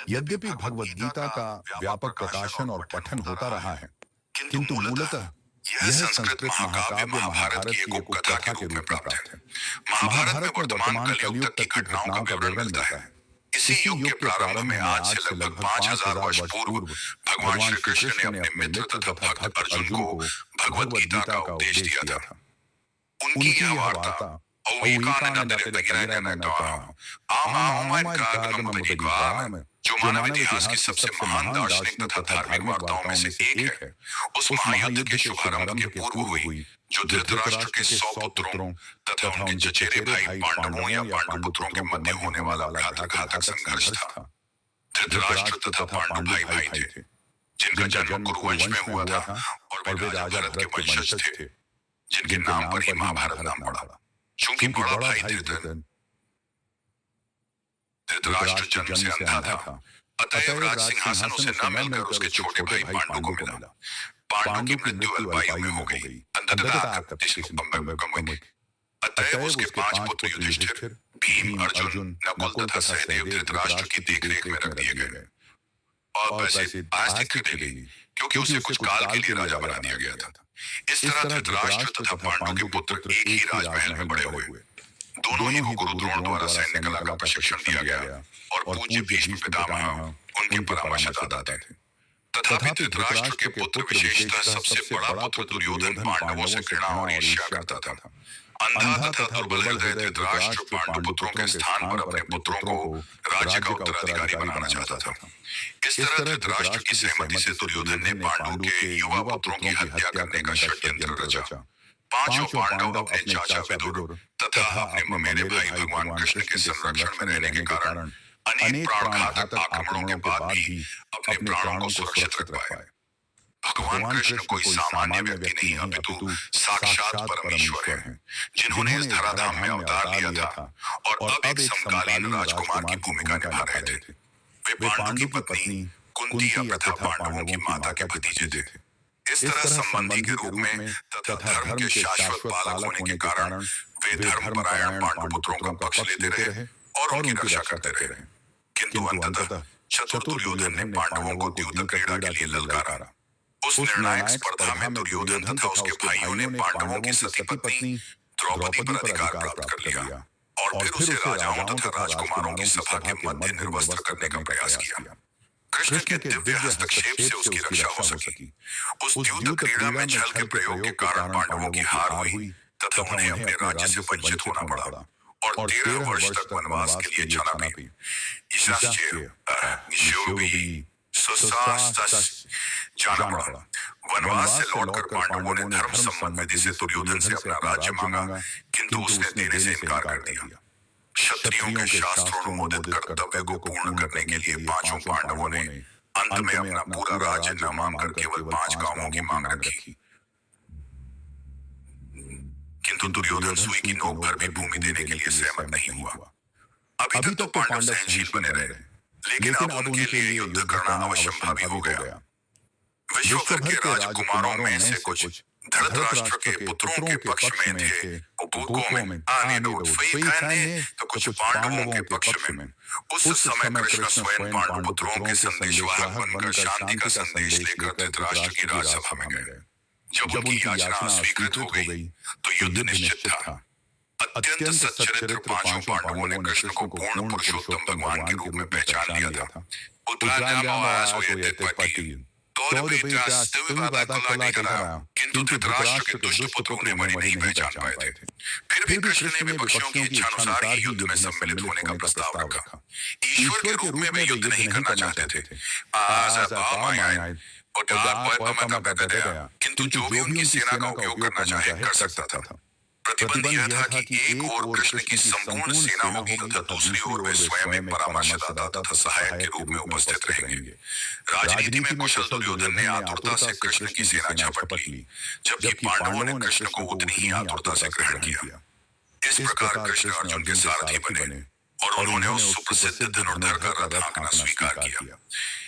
यद्यपि भगवद गीता का व्यापक प्रकाशन और पठन होता रहा है, किंतु मूलतः यह संस्कृत महाकाव्य महाभारत की एक उपकथा के रूप में प्राप्त है। महाभारत में वर्तमान कलयुग तक की घटनाओं का विवरण मिलता है। इसी युग के प्रारंभ में आज से लगभग 5000 वर्ष पूर्व भगवान श्री कृष्ण ने अपने मित्र तथा भक्त अर्जुन को भगवद गीता का उपदेश दिया था। उनकी यह वार्ता जो मानव इतिहास की सबसे महान दार्शनिक तथा धार्मिक वार्ताओं में से एक है, उस महायुद्ध के शुभारंभ के पूर्व हुई, जो धृतराष्ट्र के 100 पुत्रों तथा उनके चचेरे भाई पांडवों या पांडुपुत्रों के मध्य होने वाला घातक संघर्ष था। धृतराष्ट्र तथा पांडु भाई भाई थे, जिनका जन्म कुरुवंश में हुआ था और वे राजा भरत के वंशज थे, जिनके नाम पर ही महाभारत नाम पड़ा। चूंकि बड़ा भाई धृतराष्ट्र जन्म से अंधा था, अतएव राज सिंहासन उसे न मिलकर उसके छोटे भाई पांडु को मिला। पांडु की मृत्यु अल्पायु में हो गई, अंधता कम हुई। अतएव उसके 5 पुत्र युधिष्ठिर, भीम, अर्जुन, नकुल तथा सहदेव धृतराष्ट्र की देखरेख में रख दिए गए। और वैसे आज दिक्कत देगी, क्योंकि उसे कुछ काल के लिए राजा बना दिया गया था। इस तरह धृतराष्ट्र तथा पांडु के पुत्र एक ही राजमहल में बड़े हुए। दोनों ही को गुरु द्रोण द्वारा सैन्य कला का प्रशिक्षण दिया गया और पूज्य भीष्म पितामह उनके परामर्शदाता थे। तथापि धृतराष्ट्र के पुत्र, विशेषतः सबसे बड़ा पुत्र दुर्योधन, पांडवों से घृणा और ईर्ष्या करता था। अंधा तथा दुर्बल हृदय धृतराष्ट्र पांडु पुत्रों के स्थान पर अपने पुत्रों को राज्य का उत्तराधिकारी बनाना चाहता था। इस तरह धृतराष्ट्र की सहमति से दुर्योधन ने पांडु के युवा पुत्रों की हत्या करने का षड्यंत्र रचा। पांचों पांडव अपने चाचा विदुर तथा अपने ममेरे भाई भगवान कृष्ण के संरक्षण में रहने के कारण अनेक प्राणघातक आक्रमणों के बाद भी अपने प्राणों को सुरक्षित रख पाए। भगवान कृष्ण कोई सामान्य व्यक्ति नहीं, अपितु साक्षात परमेश्वर हैं, जिन्होंने इस धराधाम में अवतार लिया था और अब एक समकालीन राजकुमार की भूमिका निभा रहे थे। वे पांडु की पत्नी कुंती तथा पांडवों की माता के भतीजे थे। इस तरह संबंधी के रूप में तथा धर्म के शाश्वत पालक होने के कारण वे धर्मपरायण पांडुपुत्रों का पक्ष लेते रहे और उनकी रक्षा करते रहे। किंतु अंततः चतुर दुर्योधन ने पांडवों को द्यूत क्रीड़ा के लिए ललकारा। उस निर्णायक स्पर्धा में दुर्योधन तथा उसके भाइयों ने पांडवों की सती पत्नी द्रौपदी पर अधिकार प्राप्त कर लिया और फिर उसे राजाओं तथा राजकुमारों की सभा के मध्य निर्वस्त्र करने का प्रयास किया। कृष्ण के दिव्य हस्तक्षेप से उसकी रक्षा हो सकी। उस द्यूत क्रीड़ा में छल के प्रयोग के कारण पांडवों की हार हुई तथा उन्हें अपने राज्य से वंचित होना पड़ा और 13 वर्ष तक वनवास के लिए जाना भी। जाना पड़ा। वनवास से लौटकर पांडवों ने धर्म सम्मत विधि से दुर्योधन से अपना राज्य मांगा, किंतु उसने देने से इनकार कर दिया। क्षत्रियों के शास्त्रोनुमोदित कर्तव्य को पूर्ण करने के लिए पांचों पांडवों ने अंत में अपना पूरा राज्य न मांगकर केवल 5 गांवों की मांग रखी। किंतु दुर्योधन सुई की नोक पर भी भूमि देने के लिए सहमत नहीं हुआ। अभी तक तो पांडव सहनशील बने रहे, लेकिन अब उनके लिए युद्ध करना अवश्यंभावी हो गया। विश्वभर के राजकुमारों में से कुछ धृतराष्ट्र के पुत्रों के पक्ष में थे, तो कुछ पांडवों के पक्ष में। उस समय कृष्ण स्वयं पांडुपुत्रों के संदेशवाहक बनकर शांति का संदेश लेकर धृतराष्ट्र की राजसभा में गए। जब उनकी याचना स्वीकृत हो गई तो युद्ध निश्चित था। अत्यंत सच्चरित्र पांचों पांडवों ने कृष्ण को पूर्ण पुरुषोत्तम भगवान के रूप में पहचान लिया था। किंतु धृतराष्ट्र के दुष्ट पुत्रों ने उन्हें नहीं पहचान पाए थे। फिर भी कृष्ण ने विपक्षियों की इच्छा अनुसार ही युद्ध में सम्मिलित होने का प्रस्ताव रखा। ईश्वर के रूप में वे युद्ध नहीं करना चाहते थे, किंतु जो भी उनकी सेना का उपयोग करना चाहे कर सकता था। प्रतिबंध यह था कि एक ओर कृष्ण की संपूर्ण सेना होगी तथा दूसरी ओर वे स्वयं परामर्शदाता तथा सहायक के रूप में उपस्थित रहेंगे। राजनीति में कुशल दुर्योधन ने आतुरता से कृष्ण की सेना झपट ली, जबकि पांडवों ने कृष्ण को उतनी ही आतुरता से ग्रहण किया। इस प्रकार कृष्ण अर्जुन के सारथी बने और उन्होंने उस सुप्रसिद्ध धनुर्धर का रथ हाँकना स्वीकार किया।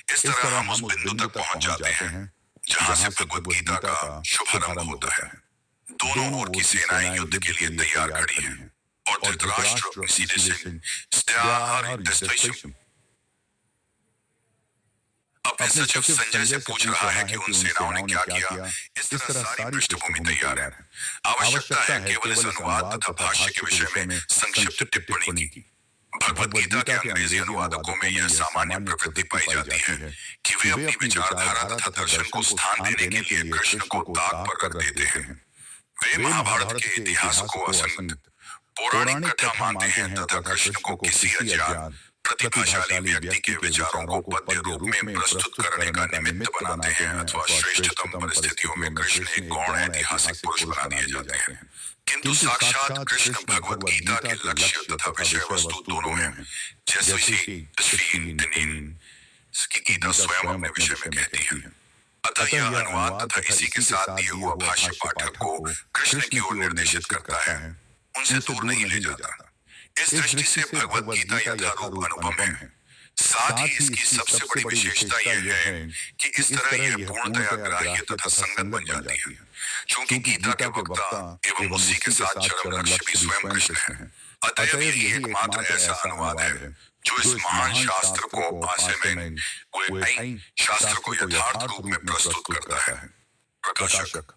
इस तरह हम उस बिंदु तक पहुंच जाते हैं जहां से भगवद गीता का शुभारंभ होता है। दोनों ओर की सेनाएं युद्ध के लिए तैयार खड़ी हैं और धृतराष्ट्र अपने सचिव संजय से पूछ रहा है कि उन सेनाओं ने क्या किया। इस तरह सारी पृष्ठभूमि तैयार है। आवश्यकता है केवल इस अनुवाद तथा भाष्य के विषय में संक्षिप्त टिप्पणी की। भगवद गीता के अंग्रेजी अनुवादकों में यह सामान्य प्रवृत्ति पाई जाती है कि वे अपनी विचारधारा तथा दर्शन को स्थान देने के लिए कृष्ण को ताक पर रख देते हैं। वे महाभारत के इतिहास को असंगत पौराणिक कथा मानते हैं तथा कृष्ण को किसी अज्ञात प्रतिभाशाली व्यक्ति के विचारों को पद्य रूप में प्रस्तुत करने का निमित्त बनाते हैं अथवा श्रेष्ठतम परिस्थितियों में कृष्ण एक गौण ऐतिहासिक पुरुष बना दिए जाते हैं। किंतु साक्षात कृष्ण भगवद गीता के लक्ष्य तथा विषय वस्तु दोनों हैं। जैसे की गीता स्वयं अपने विषय में कहती है। अतः यह अनुवाद तथा इसी के साथ दिए हुआ भाष्य पाठक को कृष्ण की ओर निर्देशित करता है, उनसे दूर नहीं ले जाता। इस दृष्टि से भगवद गीता यथारूप अनुपम है। साथ ही इसकी सबसे बड़ी विशेषता यह है कि इस तरह यह पूर्णतया ग्राह्य तथा संगत बन जाती है, क्योंकि गीता के वक्ता एवं उसी के साथ चरम लक्ष्य भी स्वयं कृष्ण है। अतएव यही एकमात्र ऐसा अनुवाद है जो इस महान शास्त्र को भाष्य में शास्त्र को यथार्थ रूप में प्रस्तुत करता है। प्रकाशक।